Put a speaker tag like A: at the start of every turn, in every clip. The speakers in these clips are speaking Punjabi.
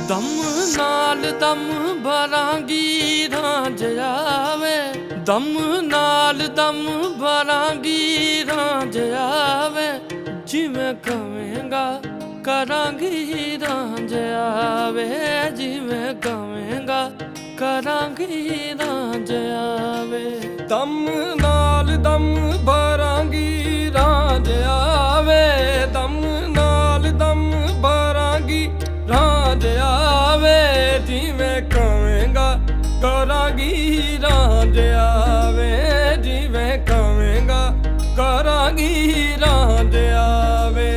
A: ਦਮ ਨਾਲ ਦਮ ਭਰਾਂਗੀ ਰਾਂਝ ਆਵੇ, ਦਮ ਨਾਲ ਦਮ ਭਰਾਂਗੀ ਰਾਂਝ ਆਵੇ, ਜਿਵੇਂ ਕਵੇਂਗਾ ਕਰਾਂਗੀ ਰਾਂਝ ਆਵੇ, ਜਿਵੇਂ ਕਵੇਂਗਾ ਕਰਾਂਗੀ ਰਾਂਝ ਆਵੇ। ਦਮ ਨਾਲ ਦਮ ਭਰਾਂਗੀ ਰਾਂਝ ਆਵੇ, ਦਮ ਨਾਲ ਦਮ ਭਰਾਂਗੀ ਰਾਂਝ ਆਵੇ, ਜਿਵੇਂ ਕਵੇਂਗਾ ਕਰਾਂਗੀ ਰਾਂਝ ਆਵੇ, ਜਿਵੇਂ ਕਵੇਂਗਾ ਕਰਾਂਗੀ ਰਾਂਝ ਆਵੇ।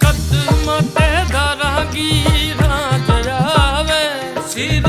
A: ਕਦਮਾਂ ਤੇ ਧਰਾਂਗੀ ਰਾਂਝ ਆਵੇ, ਸਿਰ